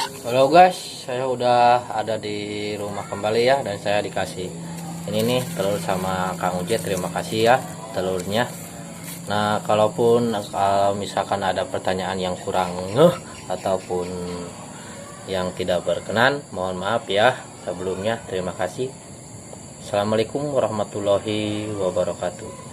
Halo guys, saya udah ada di rumah kembali ya, dan saya dikasih ini nih telur sama Kang Uje. Terima kasih ya telurnya. Nah, kalaupun kalau misalkan ada pertanyaan yang kurang ngeh ataupun yang tidak berkenan, mohon maaf ya sebelumnya. Terima kasih. Assalamualaikum warahmatullahi wabarakatuh.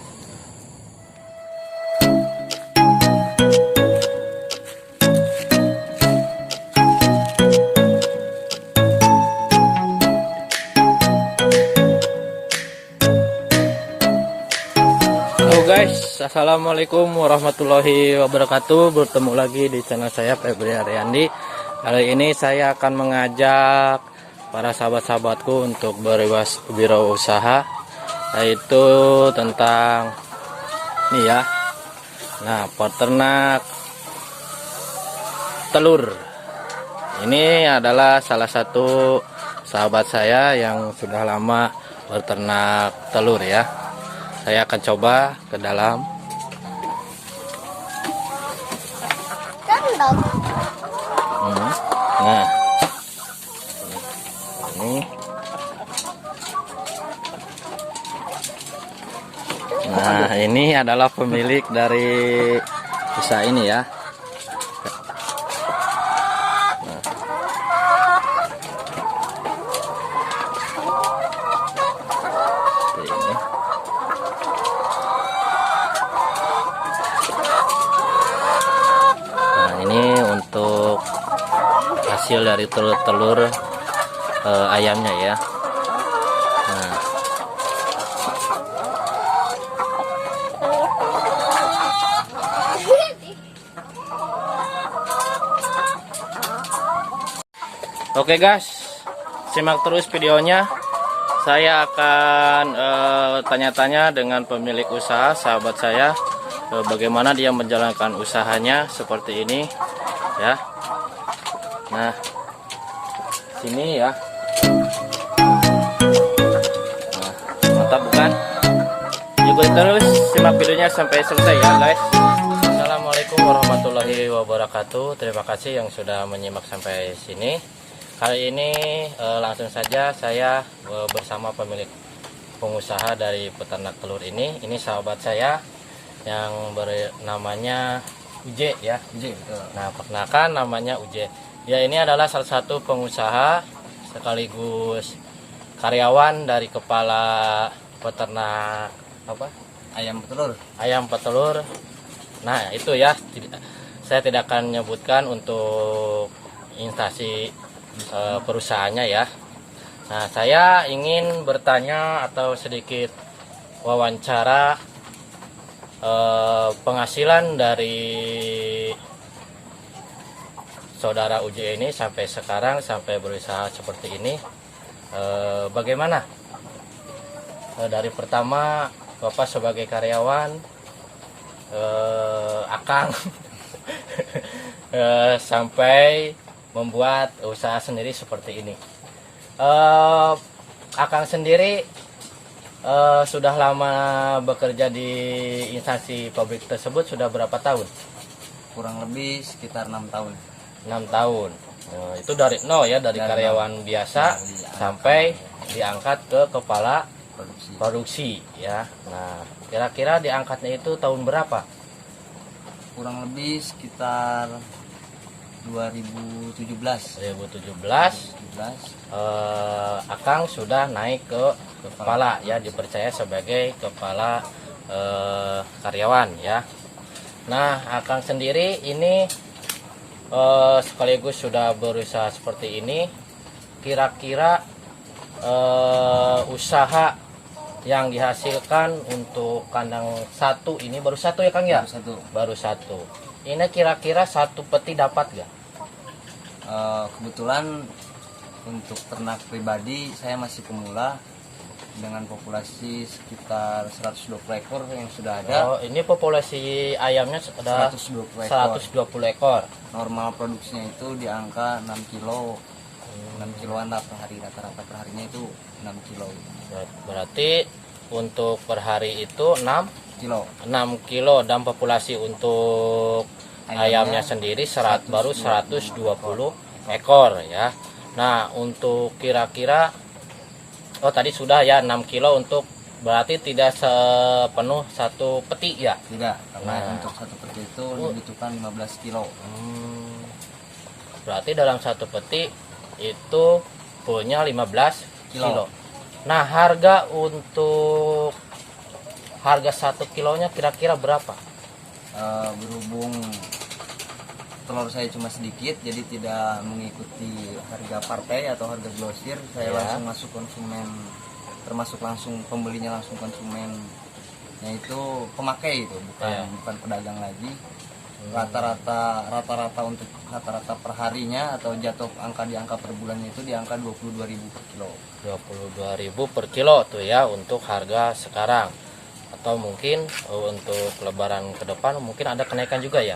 Halo guys, assalamualaikum warahmatullahi wabarakatuh. Bertemu lagi di channel saya, Febri Ariandi. Kali ini saya akan mengajak para sahabat-sahabatku untuk berwirausaha, yaitu tentang ini ya. Nah, peternak telur. Ini adalah salah satu sahabat saya yang sudah lama berternak telur ya. Saya akan coba ke dalam. Nah, ini. Nah, ini adalah pemilik dari usaha ini ya. Ini untuk hasil dari telur ayamnya ya. Nah, oke guys, simak terus videonya. Saya akan tanya-tanya dengan pemilik usaha, sahabat saya, bagaimana dia menjalankan usahanya seperti ini ya. Nah, sini ya. Nah, mantap bukan? Ikuti terus, simak videonya sampai selesai ya guys. Assalamualaikum warahmatullahi wabarakatuh. Terima kasih yang sudah menyimak sampai sini. Kali ini langsung saja saya bersama pemilik pengusaha dari peternak telur ini. Ini sahabat saya yang bernamanya Uje ya. Uje. Nah, perkenalkan namanya Uje. Dia ini adalah salah satu pengusaha sekaligus karyawan dari kepala peternak apa? Ayam petelur. Ayam petelur. Nah, itu ya. Saya tidak akan menyebutkan untuk instansi perusahaannya ya. Nah, saya ingin bertanya atau sedikit wawancara penghasilan dari saudara Uje ini sampai sekarang, sampai berusaha seperti ini, bagaimana? Dari pertama Bapak sebagai karyawan, Akang sampai membuat usaha sendiri seperti ini. Akang sendiri sudah lama bekerja di instansi pabrik tersebut, sudah berapa tahun? Kurang lebih sekitar 6 tahun. 6 tahun. Itu dari nol ya, dari karyawan biasa sampai diangkat ke kepala produksi ya. Nah, kira-kira diangkatnya itu tahun berapa? Kurang lebih sekitar 2017. Akang sudah naik ke kepala ya, dipercaya sebagai kepala karyawan ya. Nah, Akang sendiri ini sekaligus sudah berusaha seperti ini. Kira-kira usaha yang dihasilkan untuk kandang satu ini, baru satu ya Kang ya? Baru satu. Ini kira-kira satu peti dapat gak? Kebetulan untuk ternak pribadi saya masih pemula dengan populasi sekitar 120 ekor yang sudah ada. Oh, ini populasi ayamnya sudah 120 ekor. Normal produksinya itu di angka 6 kilo. 6 kiloan lah per hari, rata-rata per harinya itu 6 kilo. Berarti untuk per hari itu 6 kilo. 6 kilo, dan populasi untuk ayamnya sendiri baru 120 ekor ya. Nah, untuk kira-kira tadi sudah ya 6 kilo untuk berarti tidak sepenuh satu peti ya. Tidak, karena Nah. untuk satu peti itu dibutuhkan 15 kilo. Berarti dalam satu peti itu punya 15 kilo. Nah, harga satu kilonya kira-kira berapa? Berhubung telur saya cuma sedikit, jadi tidak mengikuti harga partai atau harga grosir, saya Ya. langsung masuk konsumen, termasuk langsung pembelinya langsung konsumen, yaitu pemakai itu, bukan pedagang lagi. Rata-rata untuk rata-rata perharinya atau jatuh di angka per bulannya itu di angka 22.000 per kilo. 22.000 per kilo tuh ya untuk harga sekarang. Atau mungkin untuk lebaran ke depan mungkin ada kenaikan juga ya.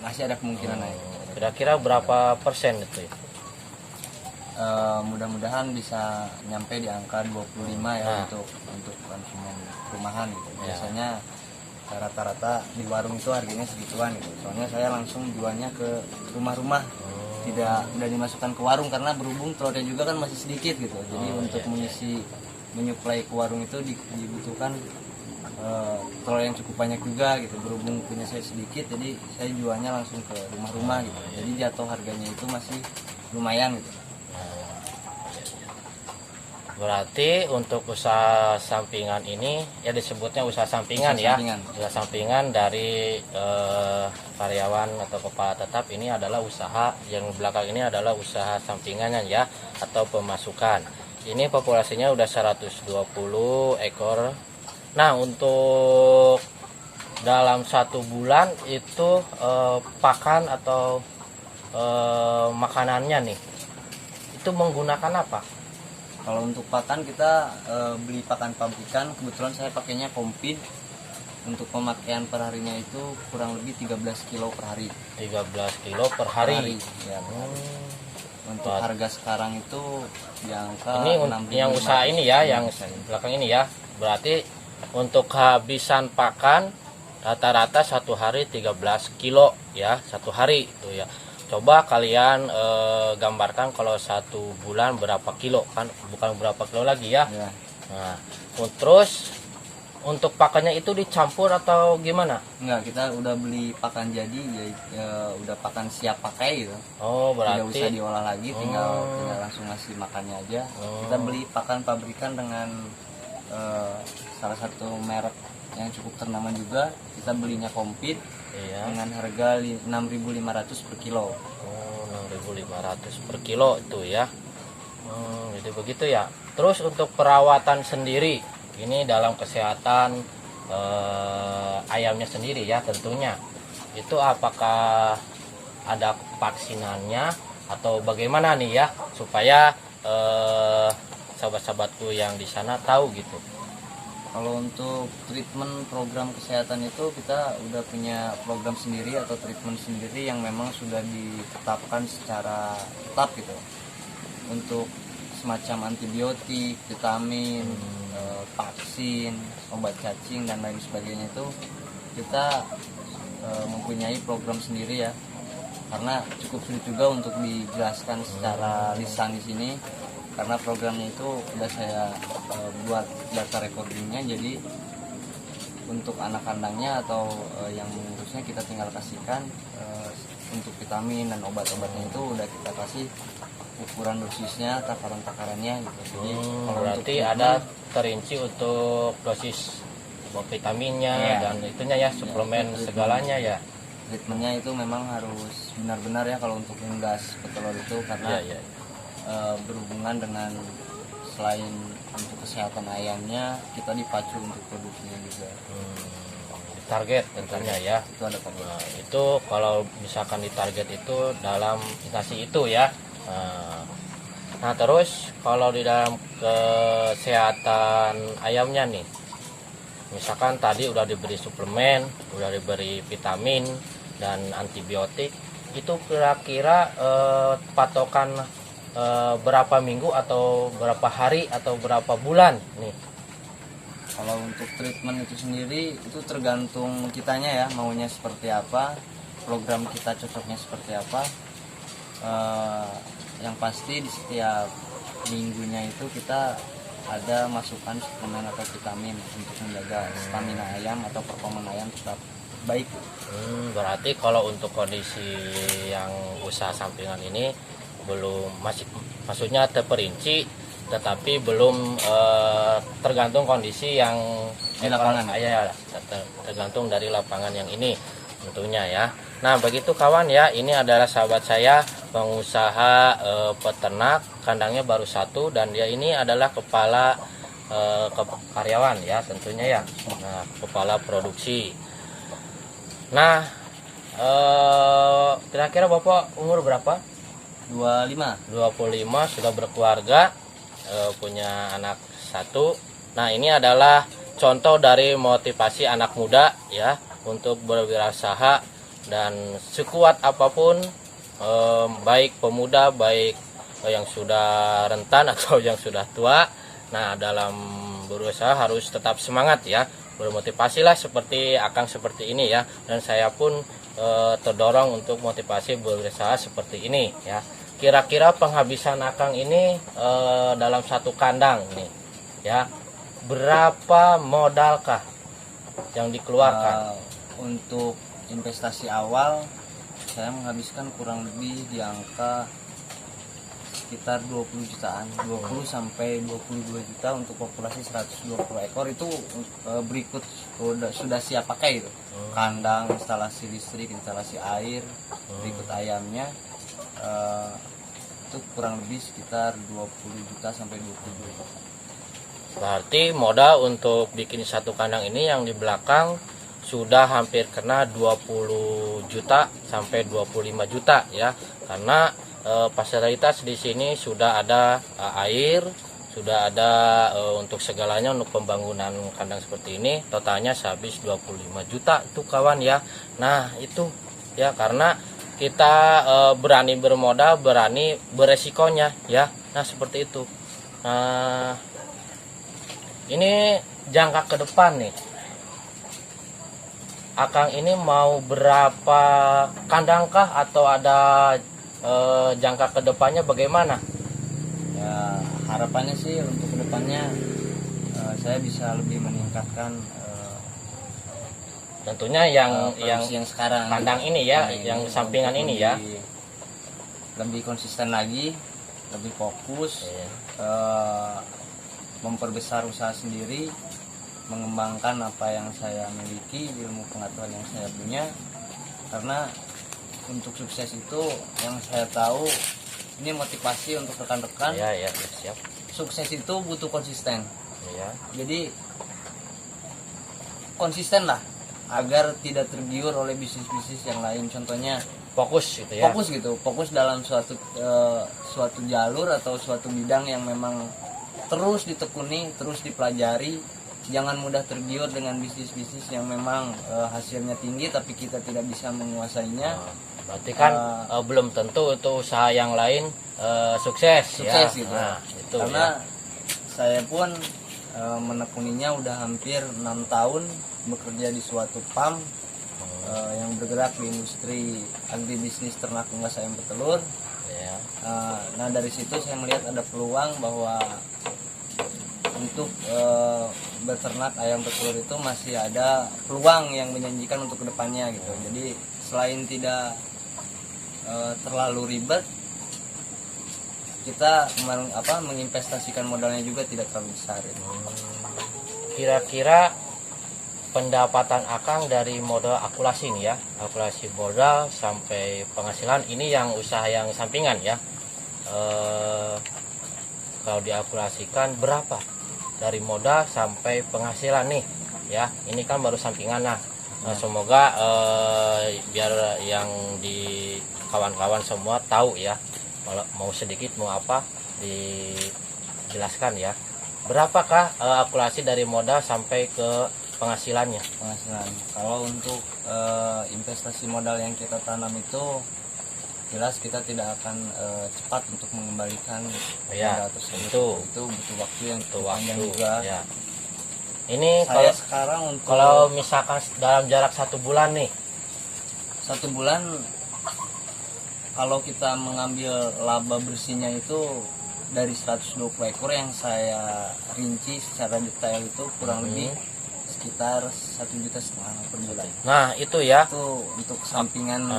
Masih ada kemungkinan naik. Kira-kira berapa persen itu ya? Mudah-mudahan bisa nyampe di angka 25 ya. Nah. untuk konsumen rumahan gitu. Ya. Biasanya rata-rata di warung itu harganya segituan gitu. Soalnya saya langsung jualnya ke rumah-rumah. Tidak dimasukkan ke warung karena berhubung telurnya juga kan masih sedikit gitu. Jadi untuk menyuplai ke warung itu dibutuhkan telur yang cukup banyak juga gitu. Berhubung punya saya sedikit, jadi saya jualnya langsung ke rumah-rumah gitu. Jadi jatuh harganya itu masih lumayan gitu. Berarti untuk usaha sampingan ini ya disebutnya usaha sampingan Usaha ya. sampingan. Usaha sampingan dari karyawan atau kepala tetap ini adalah usaha yang belakang ini adalah usaha sampingannya ya atau pemasukan. Ini populasinya udah 120 ekor. Nah, untuk dalam satu bulan itu pakan atau makanannya nih itu menggunakan apa? Kalau untuk pakan kita beli pakan pabrikan, kebetulan saya pakainya Kompid. Untuk pemakaian per harinya itu kurang lebih 13 kilo per hari. 13 kilo per hari. Ya, per hari. Untuk harga sekarang itu di angka Ini yang usaha ini ya, yang belakang ini ya. Berarti untuk kehabisan pakan rata-rata satu hari 13 kilo ya, satu hari itu ya. Coba kalian gambarkan kalau satu bulan berapa kilo, kan bukan berapa kilo lagi ya. Ya. Nah, terus untuk pakannya itu dicampur atau gimana? Enggak, kita udah beli pakan jadi, udah pakan siap pakai gitu. Oh, Tidak berarti usah diolah lagi, tinggal langsung ngasih makannya aja. Kita beli pakan pabrikan dengan salah satu merek yang cukup ternama juga. Kita belinya Kompid iya. dengan harga 6.500 per kilo. Oh, 6.500 per kilo itu ya. Jadi begitu ya. Terus untuk perawatan sendiri, ini dalam kesehatan ayamnya sendiri ya tentunya. Itu apakah ada vaksinannya atau bagaimana nih ya supaya sahabat-sahabatku yang di sana tahu gitu. Kalau untuk treatment program kesehatan itu kita udah punya program sendiri atau treatment sendiri yang memang sudah ditetapkan secara tetap gitu. Untuk semacam antibiotik, vitamin, vaksin, obat cacing dan lain sebagainya itu kita mempunyai program sendiri ya. Karena cukup sulit juga untuk dijelaskan secara lisan di sini. Karena programnya itu udah saya buat data recordingnya, jadi untuk anak kandangnya atau yang mengurusnya kita tinggal kasihkan untuk vitamin dan obat-obatnya itu udah kita kasih ukuran dosisnya, takaran-takarannya gitu. Jadi kalau berarti untuk ada terinci untuk dosis vitaminnya ya, dan itunya ya suplemen segalanya ya. treatmentnya itu memang harus benar-benar ya kalau untuk unggas petelur itu karena Iya, iya. Berhubungan dengan selain untuk kesehatan ayamnya kita dipacu untuk produksinya juga. Target tentunya ya. Itu ada target. Nah, itu kalau misalkan di target itu dalam instansi itu ya. Nah terus kalau di dalam kesehatan ayamnya nih, misalkan tadi udah diberi suplemen, udah diberi vitamin dan antibiotik, itu kira-kira patokan berapa minggu atau berapa hari atau berapa bulan nih? Kalau untuk treatment itu sendiri itu tergantung kitanya ya, maunya seperti apa, program kita cocoknya seperti apa. Yang pasti di setiap minggunya itu kita ada masukan suplemen atau vitamin untuk menjaga stamina ayam atau performa ayam tetap baik. Berarti kalau untuk kondisi yang usaha sampingan ini belum maksudnya terperinci, tetapi belum tergantung kondisi yang Di lapangan. ya, tergantung dari lapangan yang ini tentunya ya. Nah begitu kawan ya, ini adalah sahabat saya pengusaha peternak, kandangnya baru satu dan dia ini adalah kepala karyawan ya tentunya ya. Nah kepala produksi. Nah kira-kira Bapak umur berapa? 25. 25, sudah berkeluarga, punya anak satu. Nah ini adalah contoh dari motivasi anak muda ya untuk berwirausaha, dan sekuat apapun baik pemuda, baik yang sudah rentan atau yang sudah tua, nah dalam berusaha harus tetap semangat ya, bermotivasilah seperti Akang seperti ini ya, dan saya pun terdorong untuk motivasi berusaha seperti ini ya. Kira-kira penghabisan Akang ini dalam satu kandang nih ya, berapa modalkah yang dikeluarkan? Untuk investasi awal saya menghabiskan kurang lebih di angka sekitar 20 jutaan, 20 sampai 22 juta untuk populasi 120 ekor. Itu berikut sudah siap pakai itu. Kandang, instalasi listrik, instalasi air, berikut ayamnya itu kurang lebih sekitar 20 juta sampai 22 juta. Berarti modal untuk bikin satu kandang ini yang di belakang sudah hampir kena 20 juta sampai 25 juta ya, karena fasilitas di sini sudah ada air, sudah ada untuk segalanya untuk pembangunan kandang seperti ini. Totalnya sehabis 25 juta itu kawan ya. Nah itu ya, karena kita berani bermodal, berani beresikonya ya. Nah seperti itu. Nah ini jangka ke depan nih, Akang ini mau berapa kandang kah, atau ada jangka kedepannya bagaimana? Ya, harapannya sih untuk kedepannya saya bisa lebih meningkatkan Tentunya yang sekarang kandang ini ya, Nah, yang untuk sampingan ini ya. lebih konsisten lagi, lebih fokus, memperbesar usaha sendiri, mengembangkan apa yang saya miliki, ilmu pengetahuan yang saya punya. Karena untuk sukses itu yang saya tahu, ini motivasi untuk rekan-rekan. Ya, siap. Sukses itu butuh konsisten. Ya. Jadi konsisten lah agar tidak tergiur oleh bisnis-bisnis yang lain. Contohnya Fokus gitu ya. fokus dalam suatu jalur atau suatu bidang yang memang terus ditekuni, terus dipelajari. Jangan mudah tergiur dengan bisnis-bisnis yang memang hasilnya tinggi tapi kita tidak bisa menguasainya. Berarti kan belum tentu untuk usaha yang lain sukses ya. Gitu. Nah, itu karena ya. Saya pun menekuninya udah hampir 6 tahun bekerja di suatu farm yang bergerak di industri agribisnis ternak unggas ayam petelur. Ya. Nah dari situ saya melihat ada peluang bahwa untuk beternak ayam petelur itu masih ada peluang yang menjanjikan untuk kedepannya gitu. Jadi selain tidak terlalu ribet, kita menginvestasikan modalnya juga tidak terlalu besar gitu. Kira-kira pendapatan Akang dari modal akulasi nih ya, akulasi modal sampai penghasilan ini yang usaha yang sampingan ya, kalau diakulasikan berapa dari modal sampai penghasilan nih ya, ini kan baru sampingan. Nah semoga biar yang di kawan-kawan semua tahu ya, mau sedikit mau apa dijelaskan ya, berapakah akulasi dari modal sampai ke penghasilannya? Kalau untuk investasi modal yang kita tanam itu jelas kita tidak akan cepat untuk mengembalikan modal tersebut. Itu butuh waktu yang panjang juga ya. Ini saya sekarang untuk kalau misalkan dalam jarak 1 bulan nih, 1 bulan kalau kita mengambil laba bersihnya itu dari 120 ekor yang saya rinci secara detail itu kurang lebih sekitar 1,5 juta per bulan. Nah itu ya, Itu untuk sampingan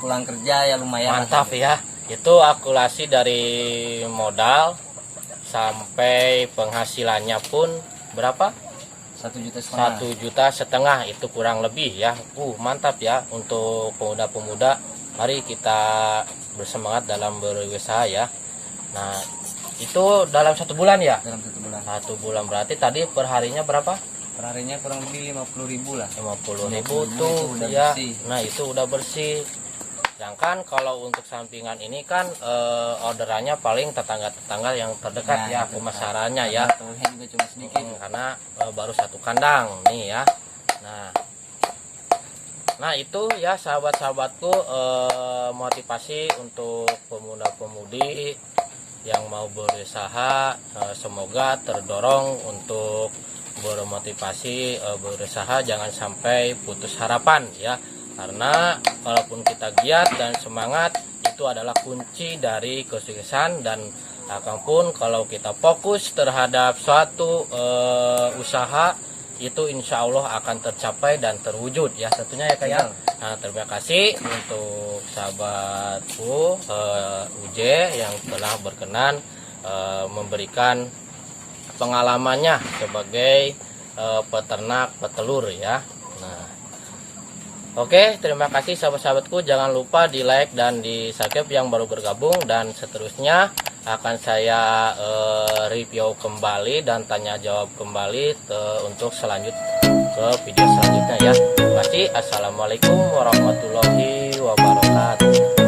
pulang kerja ya lumayan. mantap ya. Itu akulasi dari modal sampai penghasilannya pun berapa? 1,5 juta. 1,5 juta itu kurang lebih ya. Mantap ya untuk pemuda-pemuda. Mari kita bersemangat dalam berwirausaha ya. Nah itu dalam 1 bulan ya. Dalam 1 bulan. 1 bulan berarti tadi perharinya berapa? Perharinya kurang lebih 50.000 lah. 50.000 itu tuh udah ya. bersih. Nah itu udah bersih. Sedangkan kalau untuk sampingan ini kan orderannya paling tetangga-tetangga yang terdekat Nah, ya, itu, pemasarannya ya. Telurnya juga cuma sedikit. Karena baru 1 kandang nih ya. Nah itu ya sahabat-sahabatku, motivasi untuk pemuda-pemudi yang mau berusaha, semoga terdorong untuk bermotivasi berusaha, jangan sampai putus harapan ya, karena walaupun kita giat dan semangat itu adalah kunci dari kesuksesan, dan akan pun kalau kita fokus terhadap suatu usaha itu insya Allah akan tercapai dan terwujud ya tentunya ya Kak ya. Nah, terima kasih untuk sahabatku UJ yang telah berkenan memberikan pengalamannya sebagai peternak petelur ya. Nah, oke, terima kasih sahabat-sahabatku, jangan lupa di like dan di subscribe yang baru bergabung, dan seterusnya akan saya review kembali dan tanya jawab kembali untuk ke video selanjutnya ya. Terima kasih. Assalamualaikum warahmatullahi wabarakatuh.